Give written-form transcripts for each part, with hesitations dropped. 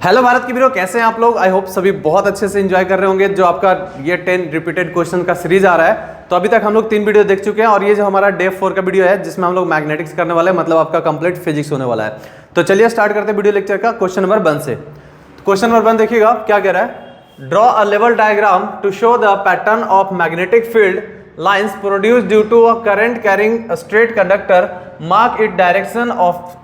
Hello Bharat के वीरो, कैसे हैं आप लोग। आई होप सभी बहुत अच्छे से एंजॉय कर रहे होंगे। जो आपका ये 10 रिपीटेड क्वेश्चन का सीरीज आ रहा है, तो अभी तक हम लोग 3 वीडियो देख चुके हैं और ये जो हमारा डे 4 का वीडियो है जिसमें हम लोग मैग्नेटिक्स करने वाले हैं, मतलब आपका कंप्लीट फिजिक्स होने वाला है। तो चलिए स्टार्ट करते हैं वीडियो लेक्चर का क्वेश्चन नंबर 1 से। क्वेश्चन नंबर 1 देखिएगा क्या कह रहा है। Draw a level diagram to show the pattern of magnetic field lines produce due to a current carrying a straight conductor, mark it direction of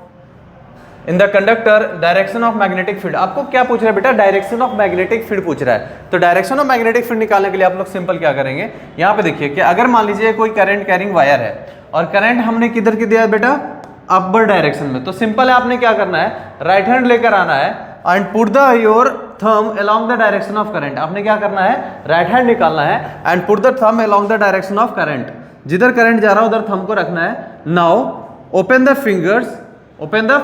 in the conductor direction of magnetic field. आपको क्या पूछ रहा है बेटा, direction of magnetic field पूछ रहा है। तो डायरेक्शन ऑफ मैग्नेटिक फील्ड निकालने के लिए आप लोग सिंपल क्या करेंगे, यहाँ पे देखिए कि अगर मान लीजिए कोई करंट कैरिंग वायर है और करंट हमने किधर की दिया है बेटा, अपवर्ड डायरेक्शन में। तो सिंपल है, आपने क्या करना है, राइट हैंड लेकर आना है and put the your thumb along the direction of current. आपने क्या करना है, राइट हैंड निकालना है and put the thumb along the direction of current. जिधर करंट जा रहा है उधर थंब को रखना है। Now open the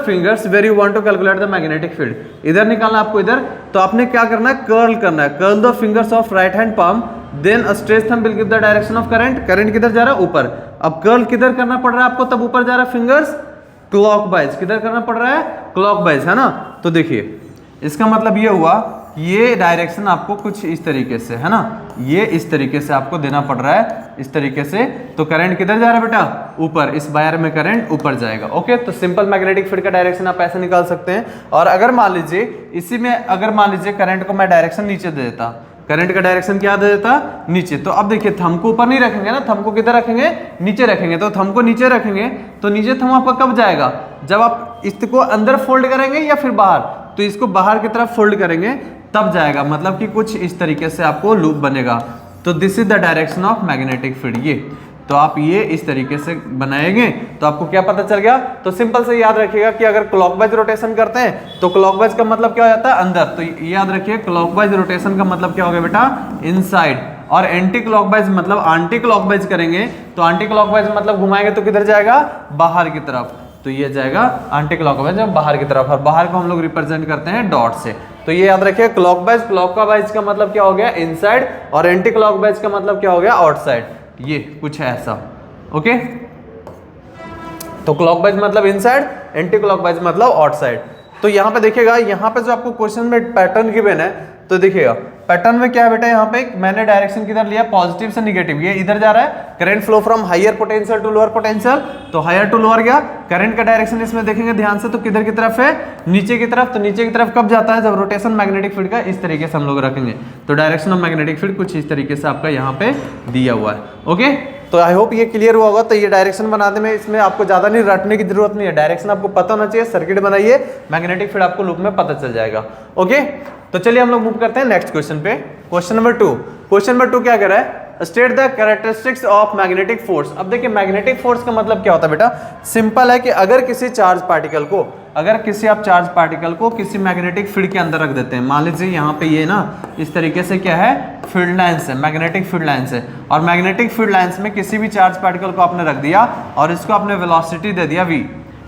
fingers where you want to calculate the magnetic field. इधर निकालना आपको, इधर। तो आपने क्या करना है, कर्ल करना है, curl the fingers of right hand palm, then a straight thumb will give the direction of current. Current किधर जा रहा है, ऊपर। अब कर्ल किधर करना पड़ रहा है आपको, तब ऊपर जा रहा है फिंगर्स क्लॉकवाइज। किधर करना पड़ रहा है, क्लॉकवाइज, है ना। तो देखिए इसका मतलब ये हुआ, ये डायरेक्शन आपको कुछ इस तरीके से, है ना, ये इस तरीके से आपको देना पड़ रहा है, इस तरीके से। तो करंट किधर जा रहा है बेटा, ऊपर। इस वायर में करंट ऊपर जाएगा। ओके, तो सिंपल मैग्नेटिक फील्ड का डायरेक्शन आप ऐसे निकाल सकते हैं। और अगर मान लीजिए इसी में, अगर मान लीजिए करंट को मैं डायरेक्शन नीचे दे देता, करंट का डायरेक्शन क्या दे देता, नीचे। तो अब देखिए थंब को ऊपर नहीं रखेंगे ना, थंब को किधर रखेंगे, नीचे रखेंगे। तो थंब को नीचे रखेंगे तो नीचे थंब आपका कब जाएगा, जब आप इसको अंदर फोल्ड करेंगे या फिर बाहर। तो इसको बाहर की तरफ फोल्ड करेंगे तब जाएगा, मतलब कि कुछ इस तरीके से आपको लूप बनेगा। तो this is the direction of magnetic field. ये तो आप ये इस तरीके से बनाएंगे तो आपको क्या पता चल गया। तो सिंपल से याद रखिएगा कि अगर क्लॉकवाइज रोटेशन करते हैं तो क्लॉकवाइज का मतलब क्या हो जाता है, अंदर। तो याद रखिए क्लॉकवाइज रोटेशन का मतलब क्या हो गया बेटा, इनसाइड। और एंटी क्लॉकवाइज मतलब एंटी क्लॉकवाइज करेंगे तो एंटी क्लॉकवाइज मतलब घुमाएंगे तो किधर जाएगा, बाहर की तरफ। तो ये जाएगा एंटी क्लॉकवाइज बाहर की तरफ, और बाहर को हम लोग रिप्रेजेंट करते हैं डॉट से। तो ये याद रखिए, क्लॉकवाइज का मतलब क्या हो गया, इनसाइड, और एंटी क्लॉकवाइज का मतलब क्या हो गया, आउटसाइड। ये कुछ है ऐसा। ओके, तो क्लॉकवाइज मतलब इनसाइड, एंटी क्लॉकवाइज मतलब आउटसाइड। तो यहाँ पे देखिएगा, यहाँ पे जो आपको क्वेश्चन में पैटर्न गिवन है, तो देखिएगा पैटर्न में क्या है बेटा, यहाँ पे मैंने डायरेक्शन किधर लिया, पॉजिटिव से निगेटिव। ये इधर जा रहा है, current flow from higher potential to lower potential. तो हायर टू लोअर गया। करंट का डायरेक्शन इसमें देखेंगे ध्यान से, तो किधर की तरफ है, नीचे की तरफ। तो नीचे की तरफ कब जाता है, जब रोटेशन मैग्नेटिक फील्ड का इस तरीके से हम लोग रखेंगे। तो डायरेक्शन ऑफ मैग्नेटिक फील्ड कुछ इस तरीके से आपका यहाँ पे दिया हुआ है। ओके, तो आई होप ये क्लियर हुआ होगा। तो ये डायरेक्शन बनाने में इसमें आपको ज्यादा नहीं रटने की जरूरत नहीं है, डायरेक्शन आपको पता होना चाहिए। सर्किट बनाइए, मैग्नेटिक फील्ड आपको लूप में पता चल जाएगा। ओके, तो चलिए हम लोग मूव करते हैं नेक्स्ट क्वेश्चन पे। Question number 2। क्वेश्चन नंबर 2 क्या कह रहा है, state the characteristics of magnetic force. अब देखिए मैग्नेटिक फोर्स का मतलब क्या होता है बेटा, सिंपल है कि अगर किसी चार्ज पार्टिकल को, अगर किसी आप चार्ज पार्टिकल को किसी मैग्नेटिक फील्ड के अंदर रख देते हैं, मान लीजिए यहाँ पे ये ना इस तरीके से क्या है, फील्ड लाइंस है, मैग्नेटिक फील्ड लाइंस है। और मैग्नेटिक फील्ड लाइंस में किसी भी चार्ज पार्टिकल को आपने रख दिया और इसको आपने वेलोसिटी दे दिया v।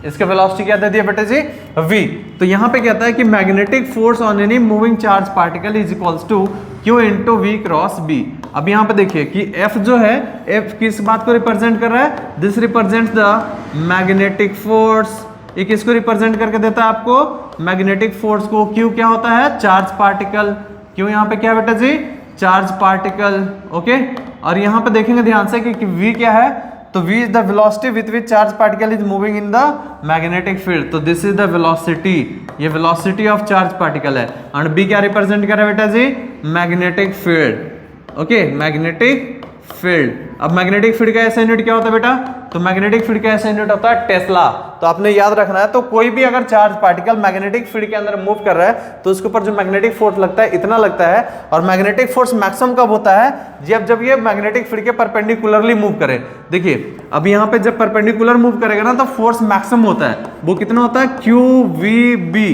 इसका वेलोसिटी क्या दे दिया बेटे जी, v। तो यहाँ पे कहता है कि magnetic force on any moving charge particle is equals to q into v cross b। अब यहाँ पे देखिए कि f जो है, f किस बात को रिप्रेजेंट कर रहा है, this represents the magnetic force. ये किसको रिप्रेजेंट करके देता है आपको, मैग्नेटिक फोर्स को। q क्या होता है, चार्ज पार्टिकल। q यहाँ पे क्या है बेटा जी, चार्ज पार्टिकल। ओके, और यहाँ पे देखेंगे ध्यान से कि v क्या है, तो v is the velocity with which charge particle is moving in the magnetic field. तो दिस इज द वेलोसिटी, ये वेलोसिटी ऑफ चार्ज पार्टिकल है। और b क्या रिप्रेजेंट कर रहा है बेटा जी, magnetic field. Okay, magnetic field. अब मैग्नेटिक फील्ड का ऐसा यूनिट क्या होता है बेटा, तो मैग्नेटिक फील्ड का ऐसा यूनिट होता है टेस्ला। तो आपने याद रखना है। तो कोई भी अगर चार्ज पार्टिकल मैग्नेटिक फील्ड के अंदर मूव कर रहा है तो उसके ऊपर जो मैग्नेटिक फोर्स लगता है इतना लगता है। और मैग्नेटिक फोर्स मैक्सिमम कब होता है, जब ये मैग्नेटिक फील्ड के परपेंडिकुलरली मूव करे। देखिए अब यहाँ पे जब परपेंडिकुलर मूव करेगा ना तो फोर्स मैक्सिमम होता है। वो कितना होता है, QVB।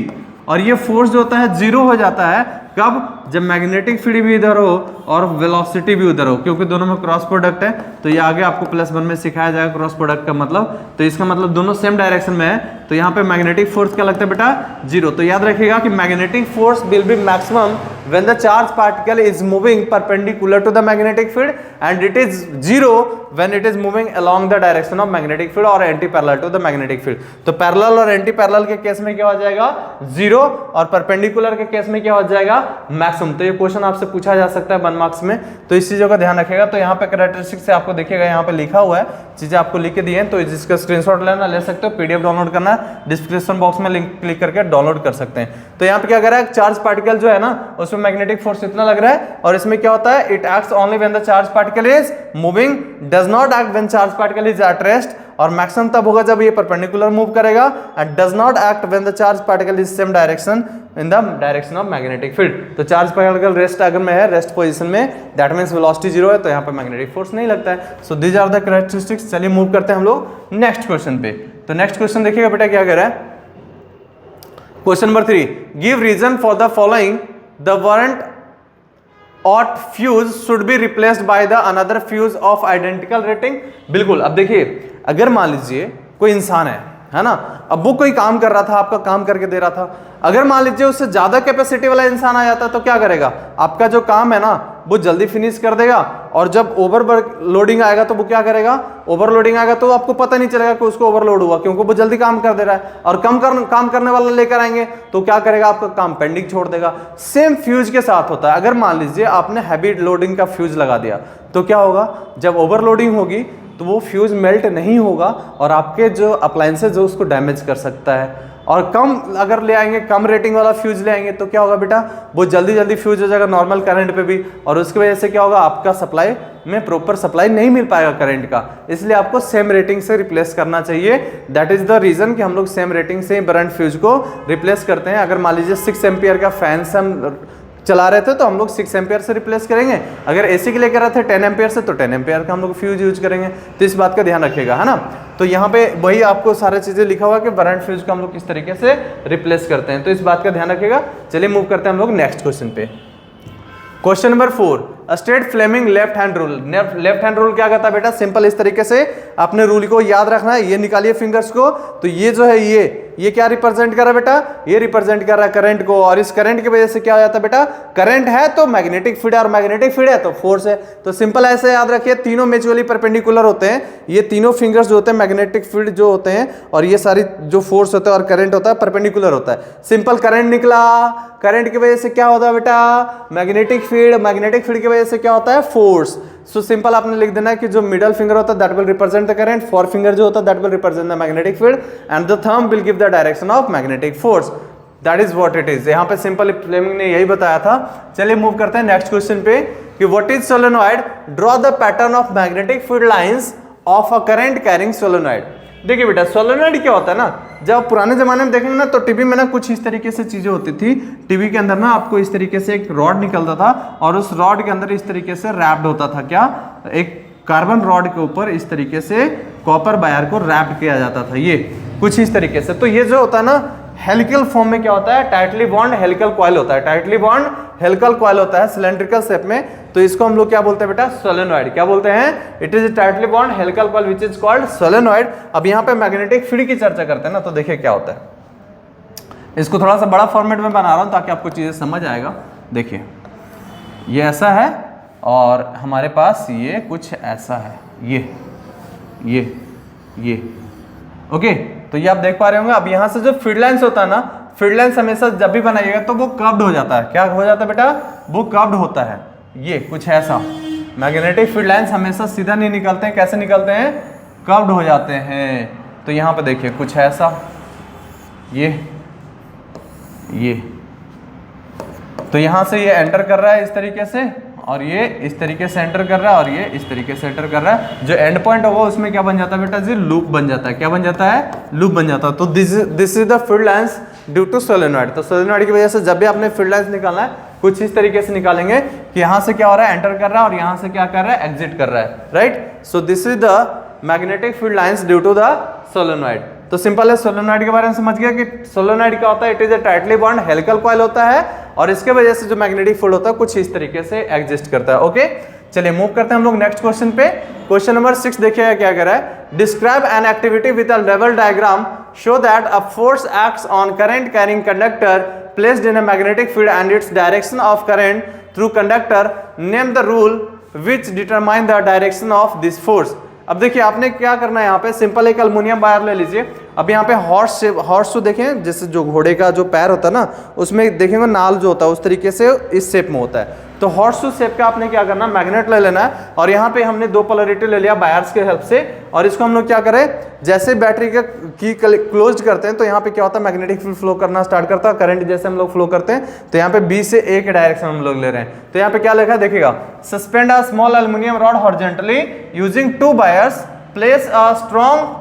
और ये फोर्स जो होता है 0 हो जाता है कब, जब मैग्नेटिक फील्ड भी इधर हो और वेलोसिटी भी उधर हो, क्योंकि दोनों में क्रॉस प्रोडक्ट है। तो ये आगे आपको +1 में सिखाया जाएगा क्रॉस प्रोडक्ट का मतलब। तो इसका मतलब दोनों सेम डायरेक्शन में है। तो यहाँ पे मैग्नेटिक फोर्स क्या लगता है बेटा, 0। तो याद रखिएगा कि magnetic force will be maximum when the charge particle is moving perpendicular to the magnetic field and it is 0 when it is moving along the direction of magnetic field और anti parallel to the magnetic field. तो parallel और anti parallel के case में क्या हो जाएगा 0 और perpendicular के केस में क्या हो जाएगा मैक्सिमम। तो ये क्वेश्चन आपसे पूछा जा सकता है 1 मार्क्स में, तो इस चीजों का ध्यान रखिएगा। तो यहाँ पे कैरेक्टरिस्टिक से आपको देखिएगा यहाँ पे लिखा हुआ है, चीजें आपको लिख के दी हैं, तो इसका स्क्रीनशॉट लेना ले सकते हो, पीडीएफ डाउनलोड करना डिस्क्रिप्शन बॉक्स में लिंक क्लिक करके डाउनलोड कर सकते हैं। तो यहाँ पे क्या कर रहा है, चार्ज पार्टिकल जो है ना उसमें मैग्नेटिक फोर्स इतना लग रहा है, और इसमें क्या होता है, it acts only when the charge particle is moving, does not act when charge particle is at rest, और मैक्सिमम तब होगा जब ये परपेंडिकुलर मूव करेगा, and does not act when the charge particle is same direction in the direction of magnetic field. तो charge particle rest अगर में है, रेस्ट पोजीशन में, दैट मींस वेलोसिटी 0 है, तो यहाँ पे मैग्नेटिक फोर्स नहीं लगता है। So these are the characteristics. चलिए मूव करते हैं हम लोग नेक्स्ट क्वेश्चन पे। तो नेक्स्ट क्वेश्चन देखिएगा बेटा क्या कह रहा है, question number 3, give reason for the following, the warrant ought fuse should be replaced by the another fuse of identical rating। बिल्कुल, अब देखिए अगर मान लीजिए कोई इंसान है ना, अब वो कोई काम कर रहा था, आपका काम करके दे रहा था, अगर मान लीजिए उससे ज्यादा कैपेसिटी वाला इंसान आ जाता तो क्या करेगा, आपका जो काम है ना वो जल्दी फिनिश कर देगा, और जब ओवरलोडिंग आएगा तो वो क्या करेगा, ओवरलोडिंग आएगा तो आपको पता नहीं चलेगा कि उसको ओवरलोड हुआ, क्योंकि वो जल्दी काम कर दे रहा है, और काम करने वाला लेकर आएंगे तो क्या करेगा, आपका काम पेंडिंग छोड़ देगा। सेम फ्यूज के साथ होता है, अगर मान लीजिए आपने हैवी लोडिंग का फ्यूज लगा दिया तो क्या होगा, जब ओवरलोडिंग होगी तो वो फ्यूज मेल्ट नहीं होगा, और आपके जो अप्लायंसेज है उसको डैमेज कर सकता है। और कम अगर ले आएंगे, कम रेटिंग वाला फ्यूज ले आएंगे तो क्या होगा बेटा, वो जल्दी फ्यूज हो जाएगा नॉर्मल करंट पे भी, और उसकी वजह से क्या होगा, आपका सप्लाई में प्रॉपर सप्लाई नहीं मिल पाएगा करंट का। इसलिए आपको सेम रेटिंग से रिप्लेस करना चाहिए। दैट इज द रीजन कि हम लोग सेम रेटिंग से बरंट फ्यूज को रिप्लेस करते हैं। अगर मान लीजिए 6 एम्पियर का फैन से हम चला रहे थे तो हम लोग 6 एम्पियर से रिप्लेस करेंगे, अगर एसी के लिए कर रहे थे 10 एम्पियर से तो 10 एम्पियर का हम लोग फ्यूज यूज करेंगे। तो इस बात का ध्यान रखिएगा, है ना। तो यहाँ पे वही आपको सारी चीजें लिखा हुआ कि बरंट फ्यूज को हम लोग किस तरीके से रिप्लेस करते हैं, तो इस बात का ध्यान रखिएगा। चलिए मूव करते हैं हम लोग नेक्स्ट क्वेश्चन पे। Question number 4, state Fleming left hand rule. Left hand rule क्या कहता है बेटा, सिंपल इस तरीके से अपने रूल को याद रखना है। ये निकालिए फिंगर्स को, तो ये जो है ये क्या रिप्रेजेंट कर रहा है बेटा, ये रिप्रेजेंट कर रहा है करंट को, और इस करंट की वजह से क्या हो जाता है बेटा, करंट है तो मैग्नेटिक फील्ड है, और मैग्नेटिक फील्ड है तो फोर्स है। तो सिंपल ऐसे याद रखिए, तीनों म्यूचुअली परपेंडिकुलर होते हैं, ये तीनों फिंगर्स जो होते हैं मैग्नेटिक फील्ड जो होते हैं, और ये सारी जो फोर्स होता है और करंट होता है परपेंडिकुलर होता है। सिंपल करंट निकला, करंट की वजह से क्या होता है बेटा, मैग्नेटिक फील्ड, मैग्नेटिक फील्ड की वजह से क्या होता है, फोर्स। सो सिंपल आपने लिख देना है कि जो मिडल फिंगर होता है that will represent the current, four finger जो होता है that will represent the magnetic field, and the thumb will give the direction of magnetic force. That is what it is. यहाँ पे सिंपल फ्लेमिंग ने यही बताया था। चलिए मूव करते हैं नेक्स्ट क्वेश्चन पे कि what is solenoid, draw the pattern of magnetic field lines of a current carrying solenoid. देखिए बेटा सोलेनॉइड क्या होता है ना, जब पुराने जमाने में देखेंगे ना तो टीवी में ना कुछ इस तरीके से चीजें होती थी। टीवी के अंदर ना आपको इस तरीके से एक रॉड निकलता था, और उस रॉड के अंदर इस तरीके से रैप्ड होता था, क्या, एक कार्बन रॉड के ऊपर इस तरीके से कॉपर वायर को रैप्ड किया जाता था, ये कुछ इस तरीके से। तो ये जो होता है ना हेलिकल फॉर्म में क्या होता है, टाइटली बॉन्ड हेलिकल कॉइल होता है, टाइटली बॉन्ड हेलिकल कॉइल होता है सिलेंड्रिकल शेप में। तो इसको हम लोग क्या बोलते हैं बेटा, सोलेनॉइड। क्या बोलते हैं, it is tightly bond helical coil which is called solenoid. अब यहाँ पे मैग्नेटिक फील्ड की चर्चा करते हैं ना, तो देखिए क्या होता है। इसको थोड़ा सा बड़ा फॉर्मेट में बना रहा हूं ताकि आपको चीजें समझ आएगा। देखिए ये ऐसा है, और हमारे पास ये कुछ ऐसा है, ये ओके। तो ये आप देख पा रहे होंगे। अब यहाँ से जो फील्ड लाइंस होता है ना, फील्ड लाइंस हमेशा जब भी बनाइएगा तो वो कर्व्ड हो जाता है। क्या हो जाता है बेटा, वो कर्व्ड होता है, ये कुछ ऐसा। मैग्नेटिक फील्ड लाइंस हमेशा सीधा नहीं निकलते हैं, कैसे निकलते हैं, कर्व्ड हो जाते हैं। तो यहाँ पे देखिए कुछ ऐसा, ये तो यहाँ से ये एंटर कर रहा है इस तरीके से, और ये इस तरीके से एंटर कर रहा है, और ये इस तरीके से एंटर कर रहा है। जो एंड पॉइंट होगा उसमें क्या बन जाता है बेटा जी, लूप बन जाता है। क्या बन जाता है, लूप बन जाता है। तो this is the field lines due to solenoid. तो सोलेनॉइड की वजह से जब भी आपने फील्ड लाइंस निकालना है कुछ इस तरीके से निकालेंगे कि यहाँ से क्या हो रहा है, एंटर कर रहा है, और यहाँ से क्या कर रहा है, एग्जिट कर रहा है, right. So this is the magnetic field lines due to the solenoid. तो सिंपल है, सोलेनॉइड के बारे में समझ गया कि सोलेनॉइड क्या होता है, it is a tightly bond helical coil होता है, और इसके वजह से जो मैग्नेटिक फील्ड होता है कुछ इस तरीके से एग्जिस्ट करता है। ओके, चलिए मूव करते हैं हम लोग नेक्स्ट क्वेश्चन पे। क्वेश्चन नंबर 6 देखिएगा क्या कह रहा है, describe an activity with a level diagram show that a force acts on current carrying conductor placed in a magnetic field and its direction of current through conductor. Name the rule which determine the direction of this force. अब देखिए आपने क्या करना है, यहाँ पे simple एक aluminium wire ले लीजिए। अब यहाँ पे हॉर्स तो देखें, जैसे जो घोड़े का जो पैर होता है ना, उसमें देखेंगे नाल जो होता है उस तरीके से इस शेप में होता है। तो हॉर्स शेप का आपने क्या करना, मैग्नेट ले लेना है, और यहाँ पे हमने दो पोलरिटी ले लिया वायर्स के हेल्प से, और इसको हम लोग क्या करें, जैसे बैटरी का की क्लोज करते हैं तो यहाँ पे क्या होता है, मैग्नेटिक फील्ड फ्लो करना स्टार्ट करता है। करंट जैसे हम लोग फ्लो करते हैं तो यहाँ पे बी से ए के डायरेक्शन हम लोग ले रहे हैं। तो यहाँ पे क्या लिखा है देखिएगा, suspend a small aluminium rod horizontally using two wires, place a strong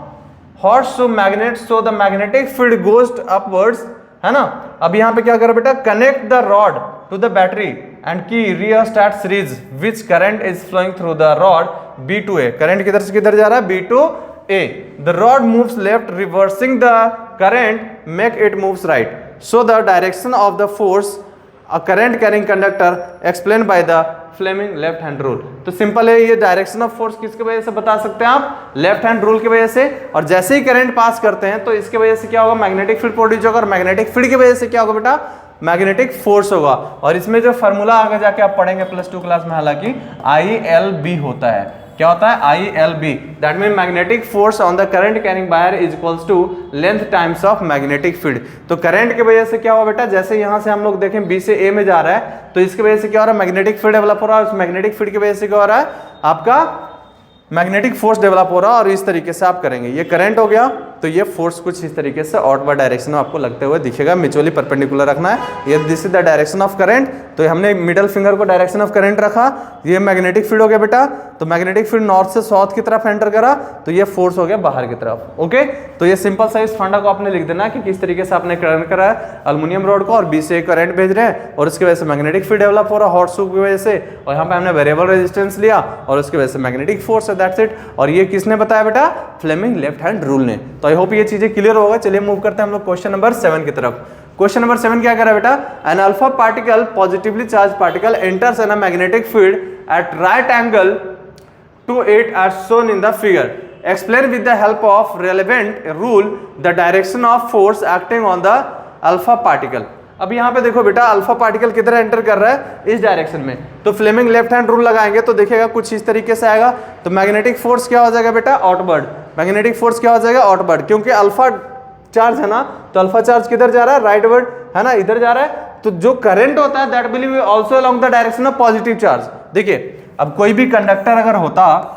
horse magnet so the magnetic field goes upwards, है ना। अब यहाँ पे क्या करो बेटा, connect the rod to the battery and key rheostat series which current is flowing through the rod B to A. Current किधर से किधर जा रहा है, B to A. The rod moves left reversing the current make it moves right, so the direction of the force a current carrying conductor explain by the Fleming left hand rule. तो simple है, ये direction of force किसके वजह से बता सकते हैं आप, लेफ्ट हैंड रूल की वजह से। और जैसे ही करंट पास करते हैं तो इसके वजह से क्या होगा, मैग्नेटिक फील्ड प्रोड्यूस होगा, और मैग्नेटिक फील्ड की वजह से क्या होगा बेटा, मैग्नेटिक फोर्स होगा। और इसमें जो फॉर्मूला आगे जाके आप पढ़ेंगे +2 क्लास में, हालांकि ILB होता है। क्या होता है, ILB, that mean magnetic force on the current carrying wire is equals to length times of magnetic field. तो करंट की वजह से क्या हुआ बेटा, जैसे यहां से हम लोग देखें B से A में जा रहा है, तो इसकी वजह से क्या हो रहा है, मैग्नेटिक फील्ड डेवलप हो रहा है। उस मैग्नेटिक फील्ड की वजह से क्या हो रहा है, आपका मैग्नेटिक फोर्स डेवलप हो रहा है। और इस तरीके से आप करेंगे, ये करंट हो गया, तो ये फोर्स कुछ इस तरीके से आउटवर्ड डायरेक्शन में आपको लगते हुए दिखेगा। म्यूचुअली परपेंडिकुलर रखना है। ये this is the direction of current, तो हमने मिडल फिंगर को डायरेक्शन ऑफ करंट रखा। ये मैग्नेटिक फील्ड हो गया बेटा, तो मैग्नेटिक फील्ड नॉर्थ से साउथ की तरफ एंटर करा, तो ये फोर्स हो गया बाहर की तरफ। ओके, तो ये सिंपल सा इस फंडा को आपने लिख देना कि किस तरीके से आपने करंट करा है अल्युमिनियम रॉड को, और बी से करंट भेज रहे हैं, और उसकी वजह से मैग्नेटिक फील्ड डेवलप हो रहा है हॉट शू की वजह से, और यहाँ पे हमने वेरिएबल रेजिस्टेंस लिया, और उसकी वजह से मैग्नेटिक फोर्स है, दैट्स इट। और ये किसने बताया बेटा, फ्लेमिंग लेफ्ट हैंड रूल ने। तो आई होप ये चीजें क्लियर होगा। चलिए मूव करते हैं हम लोग क्वेश्चन नंबर 7 की तरफ। क्वेश्चन नंबर 7 क्या कर रहा है बेटा, an alpha particle positively charge particle enters in a magnetic field at right angle to it as shown in the figure. Explain with the help of relevant rule the direction of force acting on the alpha particle. अब यहाँ पे देखो बेटा, alpha particle किधर enter कर रहा है, इस डायरेक्शन में, तो फ्लेमिंग लेफ्ट हैंड रूल लगाएंगे तो देखिएगा कुछ इस तरीके से आएगा। तो मैग्नेटिक फोर्स क्या हो जाएगा बेटा, आउटवर्ड। मैग्नेटिक फोर्स क्या हो जाएगा, आउटवर्ड, क्योंकि अल्फा चार्ज है ना, तो अल्फा चार्ज किधर जा रहा है, राइटवर्ड, है ना, इधर जा रहा है। तो जो करंट होता है that will be also along the direction of positive charge. देखिए अब कोई भी कंडक्टर अगर होता,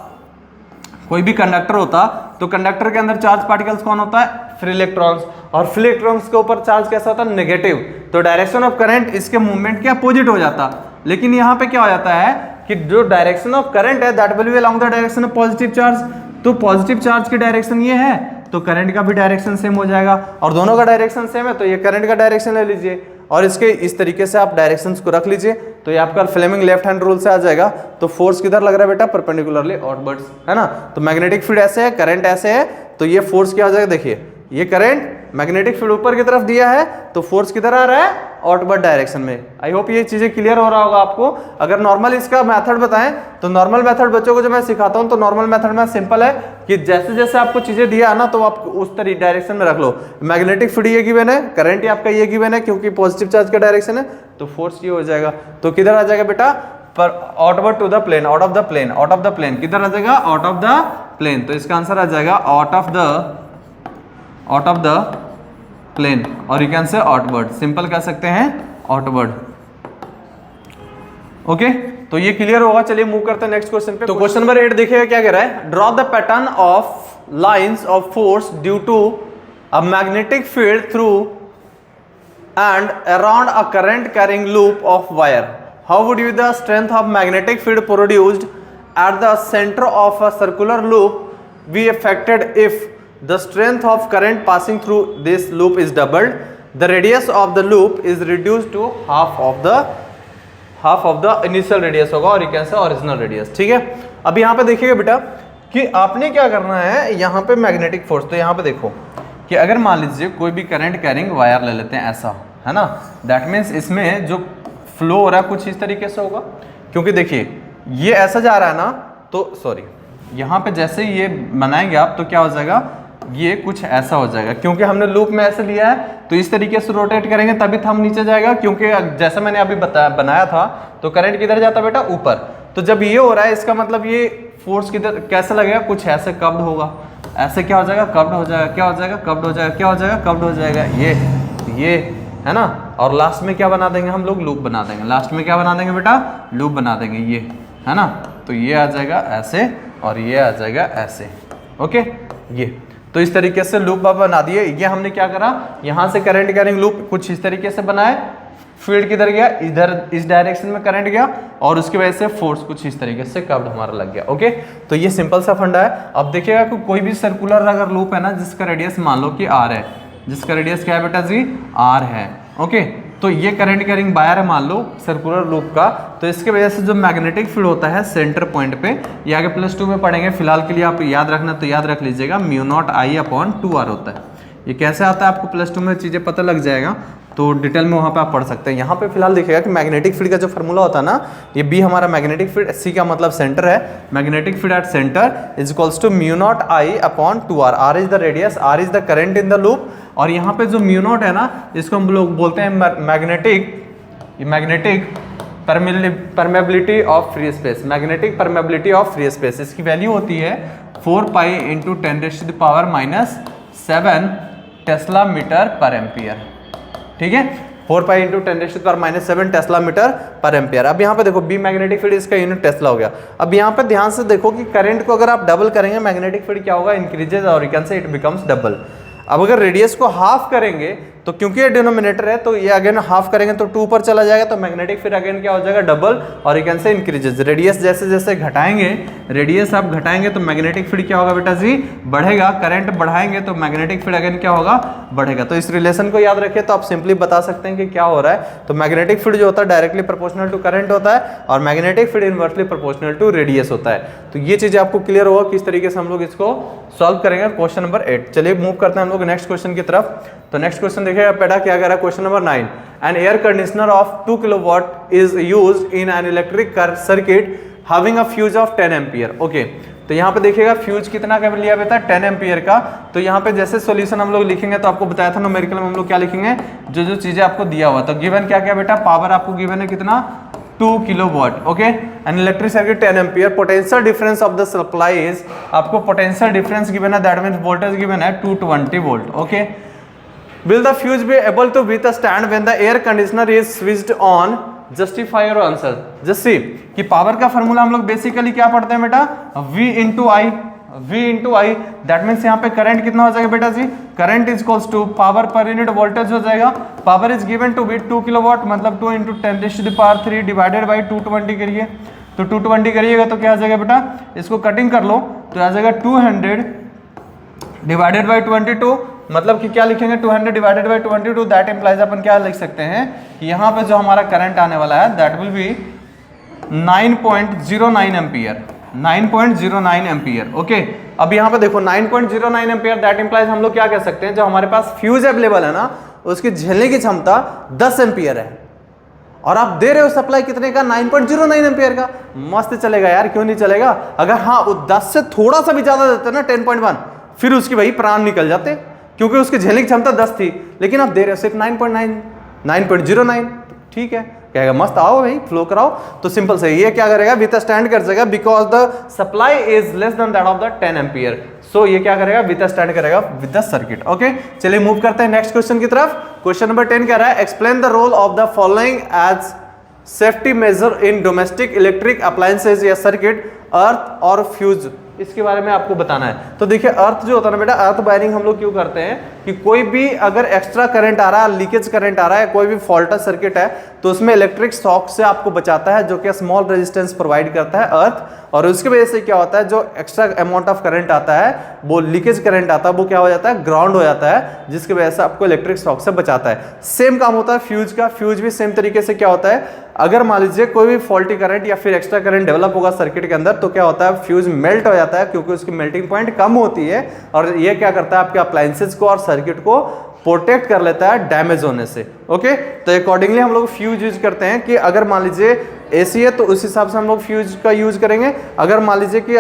कोई भी कंडक्टर होता, तो कंडक्टर के अंदर चार्ज पार्टिकल्स कौन होता है, फ्री इलेक्ट्रॉन्स, और फ्री इलेक्ट्रॉन्स के ऊपर चार्ज कैसा होता है, नेगेटिव। तो डायरेक्शन ऑफ करंट इसके मूवमेंट के अपोजिट हो जाता। लेकिन यहाँ पे क्या हो जाता है कि जो डायरेक्शन ऑफ करंट है that will be along the direction of positive charge. तो पॉजिटिव चार्ज की डायरेक्शन ये है, तो करंट का भी डायरेक्शन सेम हो जाएगा, और दोनों का डायरेक्शन सेम है, तो ये करंट का डायरेक्शन ले लीजिए, और इसके इस तरीके से आप डायरेक्शंस को रख लीजिए, तो ये आपका फ्लेमिंग लेफ्ट हैंड रूल से आ जाएगा। तो फोर्स किधर लग रहा है बेटा, परपेंडिकुलरली आउटवर्ड्स, है ना। तो मैग्नेटिक फील्ड ऐसे है, करंट ऐसे है, तो ये फोर्स क्या हो जाएगा, देखिए ये करंट मैग्नेटिक फील्ड ऊपर की तरफ दिया है, तो फोर्स किधर आ रहा है, आउटवर्ड डायरेक्शन में। आई होप ये चीजें क्लियर हो रहा होगा आपको। अगर नॉर्मल इसका मेथड बताएं तो नॉर्मल मेथड बच्चों को जो मैं सिखाता हूं, तो नॉर्मल मेथड में सिंपल है कि जैसे जैसे आपको चीजें दिया है ना, तो आप उस तरीके डायरेक्शन में रख लो। मैग्नेटिक फील्ड ये गिवन है, करंट आपका ये गिवन है, क्योंकि पॉजिटिव चार्ज का डायरेक्शन है, तो फोर्स ये हो जाएगा। तो किधर आ जाएगा बेटा, पर outward to the plane, out of the plane, out of the plane, किधर आ जाएगा, आउट ऑफ द प्लेन। तो इसका आंसर आ जाएगा आउट ऑफ द प्लेन, और you can say outward, simple कह सकते हैं आउटवर्ड। ओके, तो ये क्लियर होगा। चलिए मूव करते हैं नेक्स्ट क्वेश्चन पे। तो क्वेश्चन नंबर 8 देखिएगा क्या कह रहा है, draw the pattern of lines of force due to a magnetic field through and around a current carrying loop of wire. How would you the strength of magnetic field produced at the centre of a circular loop be affected if the strength of current passing through this loop is doubled, the radius of the loop is reduced to half of the initial radius होगा, और you can say original radius। ठीक है, अब यहाँ पे देखिएगा बेटा कि आपने क्या करना है, यहाँ पे मैग्नेटिक फोर्स, तो यहाँ पे देखो कि अगर मान लीजिए कोई भी करंट कैरिंग वायर ले लेते हैं ऐसा, है ना, दैट मीन्स इसमें जो फ्लो हो रहा है कुछ इस तरीके से होगा, क्योंकि देखिए ये ऐसा जा रहा है ना, तो सॉरी यहाँ पे जैसे ये बनाएंगे आप, तो क्या हो जाएगा, ये कुछ ऐसा हो जाएगा, क्योंकि हमने लूप में ऐसे लिया है तो इस तरीके से रोटेट करेंगे तभी थंब नीचे जाएगा, क्योंकि जैसा मैंने अभी बनाया था तो करंट किधर जाता बेटा, ऊपर। तो जब ये हो रहा है इसका मतलब ये फोर्स किधर कैसे लगेगा, कुछ ऐसे कब्ड होगा, ऐसे क्या हो जाएगा, कब्ड हो जाएगा, क्या हो जाएगा, कब्ड हो जाएगा, क्या हो जाएगा, कब्ड हो जाएगा, ये है ना। और लास्ट में क्या बना देंगे हम लोग, लूप बना देंगे। लास्ट में क्या बना देंगे बेटा, लूप बना देंगे, ये है ना। तो ये आ जाएगा ऐसे और ये आ जाएगा ऐसे, ओके। ये तो इस तरीके से लूप आप बना दिए। ये हमने क्या करा, यहाँ से करंट कैरिंग लूप कुछ इस तरीके से बनाए, फील्ड किधर गया, इधर इस डायरेक्शन में करंट गया और उसकी वजह से फोर्स कुछ इस तरीके से कर्व्ड हमारा लग गया, ओके। तो ये सिंपल सा फंडा है। अब देखिएगा कि कोई भी सर्कुलर अगर लूप है ना जिसका रेडियस मान लो कि आर है, जिसका रेडियस क्या है बेटा जी, आर है, ओके। तो ये करंट कैरिंग वायर है मान लो सर्कुलर लूप का, तो इसके वजह से जो मैग्नेटिक फील्ड होता है सेंटर पॉइंट पे, ये आगे +2 में पढ़ेंगे, फिलहाल के लिए आप याद रखना तो याद रख लीजिएगा, μ0I/2r होता है। ये कैसे आता है आपको +2 में चीज़ें पता लग जाएगा, तो डिटेल में वहाँ पे आप पढ़ सकते हैं। यहाँ पे फिलहाल देखिएगा कि मैग्नेटिक फील्ड का जो फार्मूला होता है ना, ये बी हमारा मैग्नेटिक फील्ड, सी का मतलब सेंटर है, magnetic field at centre is equals to μ0I/2r। R is the radius, R is the current in the loop, और यहाँ पे जो μ0 है ना इसको हम लोग बोलते हैं magnetic permeability of free space, magnetic permeability of free space. इसकी वैल्यू होती है 4π × 10⁻⁷ टेस्ला मीटर पर एम्पियर, ठीक है, 4π × 10⁻⁷ टेस्ला मीटर पर एम्पियर। अब यहाँ पे देखो बी मैग्नेटिक फील्ड, इसका यूनिट टेस्ला हो गया। अब यहाँ पे ध्यान से देखो कि करंट को अगर आप डबल करेंगे मैग्नेटिक फील्ड क्या होगा, इंक्रीजेज, और you can say it becomes double. अब अगर रेडियस को हाफ करेंगे तो क्योंकि ये डिनोमिनेटर है तो ये अगेन हाफ करेंगे तो 2 पर चला जाएगा, तो मैग्नेटिक फील्ड अगेन क्या हो जाएगा, डबल, और you can say increases. Radius जैसे जैसे घटाएंगे, रेडियस आप घटाएंगे तो मैग्नेटिक फील्ड क्या होगा बेटा जी, बढ़ेगा। करंट बढ़ाएंगे तो मैग्नेटिक फील्ड अगेन क्या होगा, बढ़ेगा। तो इस रिलेशन को याद रखिए तो आप सिंपली बता सकते हैं कि क्या हो रहा है। तो मैग्नेटिक फील्ड जो होता है डायरेक्टली प्रोपोर्शनल टू करंट होता है और magnetic field inversely proportional to radius होता है। तो ये चीजें आपको क्लियर होगा किस तरीके से हम लोग इसको सॉल्व करेंगे। क्वेश्चन नंबर 8, चलिए मूव करते हैं हम लोग नेक्स्ट क्वेश्चन की तरफ। तो नेक्स्ट क्वेश्चन देखिएगा बेटा क्या कह रहा है, question number 9, an air conditioner of 2 kilowatt is used in an electric circuit having a fuse of 10 ampere, okay. तो यहाँ पे देखिएगा फ्यूज कितना का लिया बेटा, 10 एम्पियर का। तो यहाँ पे जैसे सॉल्यूशन हम लोग लिखेंगे तो आपको बताया था न्यूमेरिकल में हम लोग क्या लिखेंगे, जो जो चीजें आपको दिया हुआ। तो गिवन क्या क्या बेटा, पावर आपको गिवन है कितना, 2 kilowatt, okay. N electric circuit 10 ampere, potential difference of the supply is, आपको पोटेंशियल डिफरेंस गिवन है, दैट मींस वोल्टेज गिवन है 220 volt, okay. Will the fuse be able to withstand when the air conditioner is switched on? Justify your answer. Just see कि power का formula हम लोग basically क्या पढ़ते हैं बेटा, V into I, that means यहाँ पे करंट कितना हो जाएगा बेटा जी, current is equals to power per unit voltage हो जाएगा। Power is given to be 2 kilowatt, मतलब 2 × 10⁻³ डिवाइडेड बाई 220 करिए, तो 220 करिएगा तो क्या आ जाएगा बेटा, इसको कटिंग कर लो तो आ जाएगा 200 डिवाइडेड बाई 22, मतलब कि क्या लिखेंगे 200 डिवाइडेड बाई 22, दैट इंप्लाइज अपन क्या लिख सकते हैं कि यहाँ पे जो हमारा करंट आने वाला है that will be 9.09 ampere, 9.09 ampere, okay. अब यहाँ पे देखो 9.09 एम्पियर, दैट इंप्लाइज हम लोग क्या कह सकते हैं, जो हमारे पास फ्यूज अवेलेबल है ना उसकी झेलने की क्षमता 10 एम्पियर है, और आप दे रहे हो सप्लाई कितने का, 9.09 एम्पियर का। मस्त चलेगा यार, क्यों नहीं चलेगा। अगर हाँ 10 से थोड़ा सा भी ज्यादा देते ना 10.1, फिर उसकी भाई प्राण निकल जाते, क्योंकि उसकी झेलने की क्षमता 10 थी, लेकिन आप दे रहे हो सिर्फ 9.09, ठीक है, कहेगा मस्त, आओ भाई फ्लो कराओ। तो सिंपल से ये क्या करेगा, विथ स्टैंड कर जाएगा, because the supply is less than that of the 10 ampere. So ये क्या करेगा, विथ स्टैंड करेगा विद द सर्किट, ओके। चलिए मूव करते हैं नेक्स्ट क्वेश्चन की तरफ। क्वेश्चन नंबर 10 कह रहा है, explain the role of the following as safety measure in domestic electric appliances या सर्किट, अर्थ और फ्यूज। इसके बारे में आपको बताना है। तो देखिए अर्थ जो होता है ना बेटा, अर्थ वायरिंग हम लोग क्यों करते हैं कि कोई भी अगर एक्स्ट्रा करंट आ रहा है, लीकेज करंट आ रहा है, कोई भी फॉल्ट सर्किट है, तो उसमें इलेक्ट्रिक शॉक से आपको बचाता है, जो कि स्मॉल रेजिस्टेंस प्रोवाइड करता है अर्थ। और उसकी वजह से क्या होता है, जो एक्स्ट्रा अमाउंट ऑफ करंट आता है, वो लीकेज करंट आता है, वो क्या हो जाता है, ग्राउंड हो जाता है, जिसकी वजह से आपको इलेक्ट्रिक शॉक से बचाता है। सेम काम होता है फ्यूज का। फ्यूज भी सेम तरीके से क्या होता है, अगर मान लीजिए कोई भी फॉल्टी करंट या फिर एक्स्ट्रा करंट डेवलप होगा सर्किट के अंदर, तो क्या होता है, फ्यूज मेल्ट हो जाता है, क्योंकि उसकी मेल्टिंग पॉइंट कम होती है, और ये क्या करता है, आपके अप्लायंसेज को और सर्किट को प्रोटेक्ट कर लेता है डैमेज होने से। ओके, तो अकॉर्डिंगली हम लोग फ्यूज यूज करते हैं कि अगर मान लीजिए एसी है तो उस हिसाब से हम लोग फ्यूज का यूज करेंगे। अगर मान लीजिए कि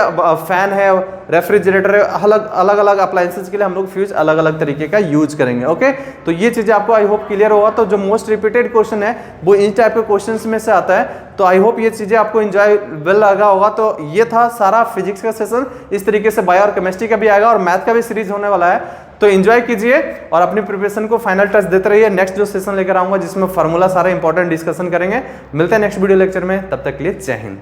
फैन है, रेफ्रिजरेटर है, अलग अलग अप्लायंसेस के लिए हम लोग फ्यूज अलग अलग तरीके का यूज करेंगे। ओके, तो ये चीजें आपको आई होप क्लियर होगा। तो जो मोस्ट रिपीटेड क्वेश्चन है वो इन टाइप के क्वेश्चंस में से आता है। तो आई होप ये चीजें आपको एंजॉयबल लगा होगा। तो ये था सारा फिजिक्स का सेशन। इस तरीके से बायो और केमिस्ट्री का भी आएगा और मैथ का भी सीरीज होने वाला है। तो एंजॉय कीजिए और अपनी प्रिपरेशन को फाइनल टच देते रहिए। नेक्स्ट जो सेशन लेकर आऊंगा जिसमें फार्मूला सारा इंपॉर्टेंट डिस्कशन करेंगे। मिलते हैं नेक्स्ट वीडियो लेक्चर में, तब तक के लिए जय हिंद।